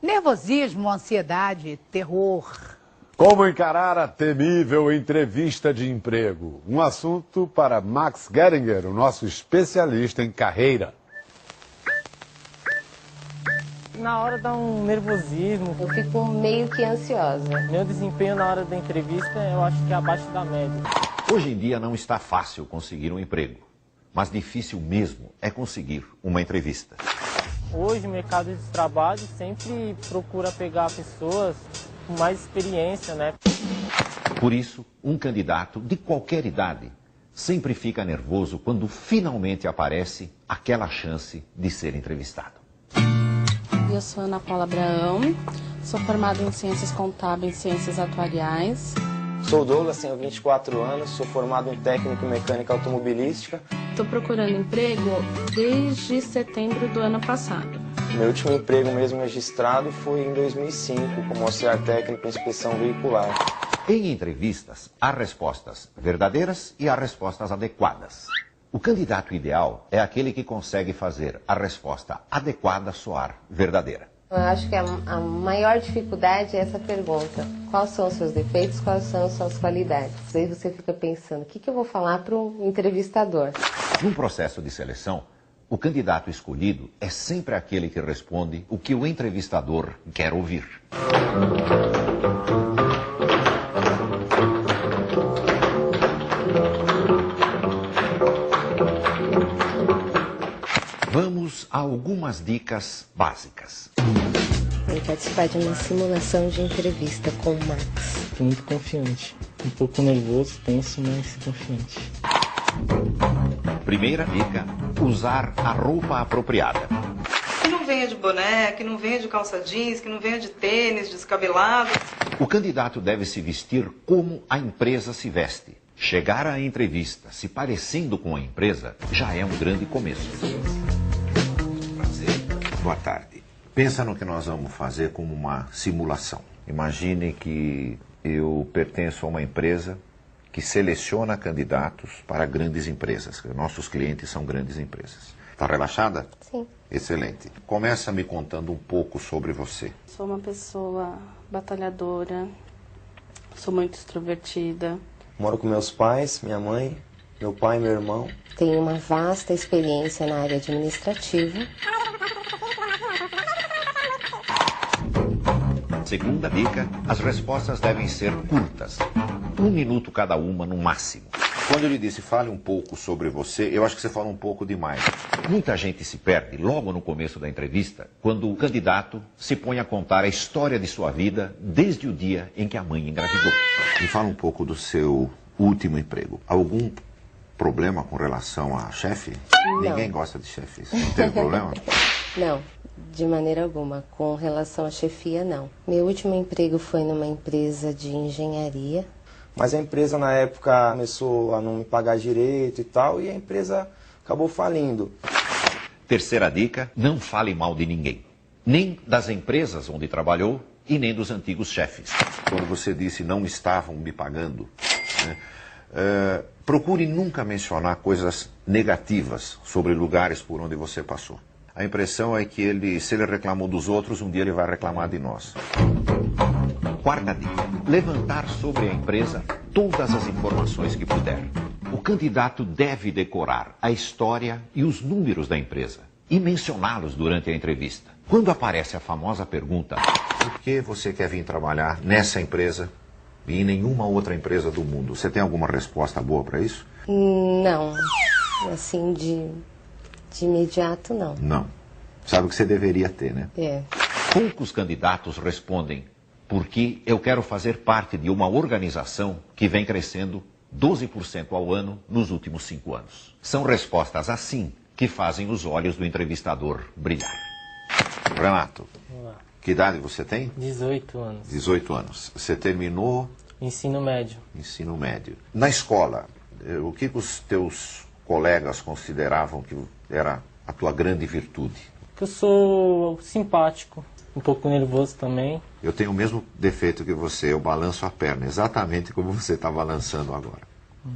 Nervosismo, ansiedade, terror. Como encarar a temível entrevista de emprego? Um assunto para Max Geringer, o nosso especialista em carreira. Na hora dá um nervosismo. Eu fico meio que ansiosa. Meu desempenho na hora da entrevista eu acho que é abaixo da média. Hoje em dia não está fácil conseguir um emprego, mas difícil mesmo é conseguir uma entrevista. Hoje o mercado de trabalho sempre procura pegar pessoas com mais experiência, né? Por isso, um candidato de qualquer idade sempre fica nervoso quando finalmente aparece aquela chance de ser entrevistado. Eu sou Ana Paula Abraão, sou formada em Ciências Contábeis e Ciências Atuariais. Sou Douglas, tenho 24 anos, sou formado em técnico em mecânica automobilística. Estou procurando emprego desde setembro do ano passado. Meu último emprego mesmo registrado foi em 2005, como auxiliar técnico em inspeção veicular. Em entrevistas, há respostas verdadeiras e há respostas adequadas. O candidato ideal é aquele que consegue fazer a resposta adequada soar verdadeira. Eu acho que a maior dificuldade é essa pergunta. Quais são os seus defeitos, quais são as suas qualidades? Daí você fica pensando, o que eu vou falar para um entrevistador? Num processo de seleção, o candidato escolhido é sempre aquele que responde o que o entrevistador quer ouvir. Vamos a algumas dicas básicas. Vou participar de uma simulação de entrevista com o Max. Estou muito confiante. Um pouco nervoso, tenso, mas confiante. Primeira dica, usar a roupa apropriada. Que não venha de boné, que não venha de calça jeans, que não venha de tênis, descabelado. O candidato deve se vestir como a empresa se veste. Chegar à entrevista se parecendo com a empresa já é um grande começo. Prazer. Boa tarde. Pensa no que nós vamos fazer como uma simulação. Imagine que eu pertenço a uma empresa que seleciona candidatos para grandes empresas. Nossos clientes são grandes empresas. Está relaxada? Sim. Excelente. Começa me contando um pouco sobre você. Sou uma pessoa batalhadora, sou muito extrovertida. Moro com meus pais, minha mãe, meu pai e meu irmão. Tenho uma vasta experiência na área administrativa. Segunda dica, as respostas devem ser curtas. 1 minuto cada uma no máximo. Quando eu lhe disse fale um pouco sobre você, eu acho que você fala um pouco demais. Muita gente se perde logo no começo da entrevista, quando o candidato se põe a contar a história de sua vida desde o dia em que a mãe engravidou. Me fala um pouco do seu último emprego. Algum problema com relação a chefe? Não. Ninguém gosta de chefes. Não teve problema? Não, de maneira alguma. Com relação à chefia, não. Meu último emprego foi numa empresa de engenharia. Mas a empresa na época começou a não me pagar direito e tal, e a empresa acabou falindo. Terceira dica, não fale mal de ninguém. Nem das empresas onde trabalhou e nem dos antigos chefes. Quando você disse não estavam me pagando, né, procure nunca mencionar coisas negativas sobre lugares por onde você passou. A impressão é que se ele reclamou dos outros, um dia ele vai reclamar de nós. Quarta dica, levantar sobre a empresa todas as informações que puder. O candidato deve decorar a história e os números da empresa e mencioná-los durante a entrevista. Quando aparece a famosa pergunta, por que você quer vir trabalhar nessa empresa e em nenhuma outra empresa do mundo? Você tem alguma resposta boa para isso? Não, assim de imediato não. Não. Sabe o que você deveria ter, né? É. Poucos candidatos respondem porque eu quero fazer parte de uma organização que vem crescendo 12% ao ano nos últimos 5 anos. São respostas assim que fazem os olhos do entrevistador brilhar. Renato, Olá. que idade você tem? 18 anos. 18 anos. Você terminou Ensino médio. ensino médio. Na escola, o que os teus colegas consideravam que era a tua grande virtude? Que eu sou simpático, um pouco nervoso também. Eu tenho o mesmo defeito que você, eu balanço a perna, exatamente como você está balançando agora.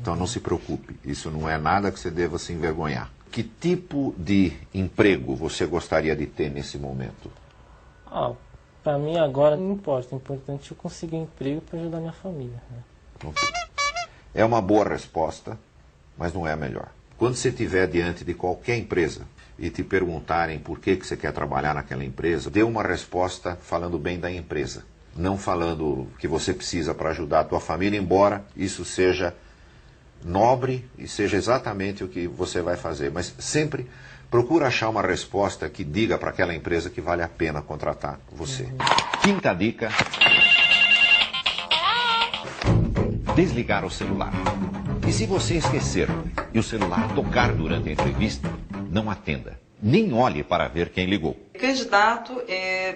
Então não se preocupe, isso não é nada que você deva se envergonhar. Que tipo de emprego você gostaria de ter nesse momento? Para mim agora não importa, o importante é eu conseguir um emprego para ajudar minha família. Né? É uma boa resposta, mas não é a melhor. Quando você estiver diante de qualquer empresa e te perguntarem por que você quer trabalhar naquela empresa, dê uma resposta falando bem da empresa. Não falando que você precisa para ajudar a tua família, embora isso seja nobre e seja exatamente o que você vai fazer. Mas sempre procura achar uma resposta que diga para aquela empresa que vale a pena contratar você. Quinta dica: desligar o celular. E se você esquecer e o celular tocar durante a entrevista, não atenda. Nem olhe para ver quem ligou. O candidato,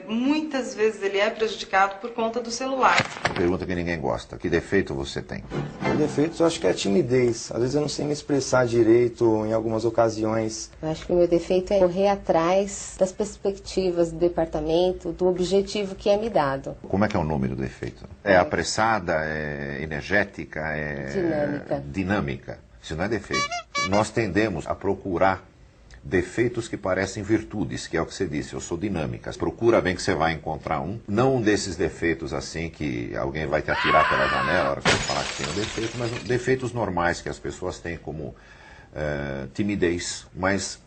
muitas vezes ele é prejudicado por conta do celular. Pergunta que ninguém gosta. Que defeito você tem? O defeito eu acho que é a timidez. Às vezes eu não sei me expressar direito em algumas ocasiões. Eu acho que o meu defeito é correr atrás das perspectivas do departamento, do objetivo que é me dado. Como é que é o nome do defeito? É apressada, é energética, é dinâmica. Isso não é defeito. Nós tendemos a procurar defeitos que parecem virtudes, que é o que você disse, eu sou dinâmica. Procura bem que você vai encontrar um. Não um desses defeitos assim que alguém vai te atirar pela janela na hora que você falar que tem um defeito, mas defeitos normais que as pessoas têm, como timidez. Mas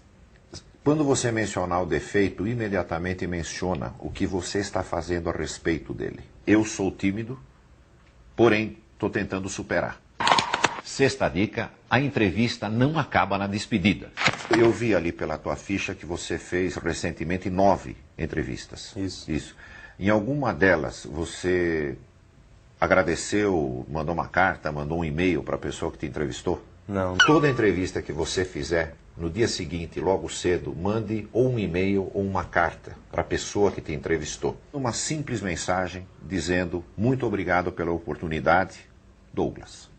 quando você mencionar o defeito, imediatamente menciona o que você está fazendo a respeito dele. Eu sou tímido, porém estou tentando superar. Sexta dica: a entrevista não acaba na despedida. Eu vi ali pela tua ficha que você fez recentemente 9 entrevistas. Isso. Em alguma delas você agradeceu, mandou uma carta, mandou um e-mail para a pessoa que te entrevistou? Não. Toda entrevista que você fizer, no dia seguinte, logo cedo, mande ou um e-mail ou uma carta para a pessoa que te entrevistou. Uma simples mensagem dizendo: muito obrigado pela oportunidade, Douglas.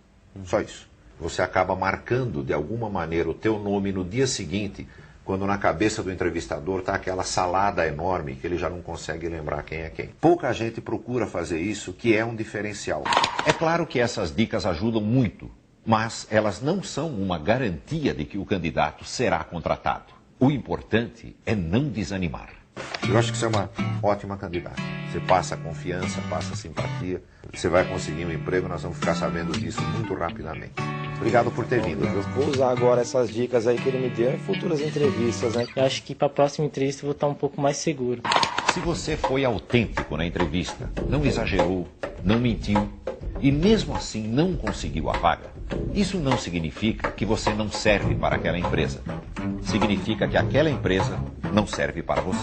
Só isso. Você acaba marcando de alguma maneira o teu nome no dia seguinte, quando na cabeça do entrevistador está aquela salada enorme que ele já não consegue lembrar quem é quem. Pouca gente procura fazer isso, que é um diferencial. É claro que essas dicas ajudam muito, mas elas não são uma garantia de que o candidato será contratado. O importante é não desanimar. Eu acho que você é uma ótima candidata. Você passa confiança, passa simpatia, você vai conseguir um emprego, nós vamos ficar sabendo disso muito rapidamente. Obrigado por ter vindo. Eu vou usar agora essas dicas aí que ele me deu em futuras entrevistas, né? Eu acho que para a próxima entrevista eu vou estar um pouco mais seguro. Se você foi autêntico na entrevista, não exagerou, não mentiu e mesmo assim não conseguiu a vaga, isso não significa que você não serve para aquela empresa. Significa que aquela empresa não serve para você.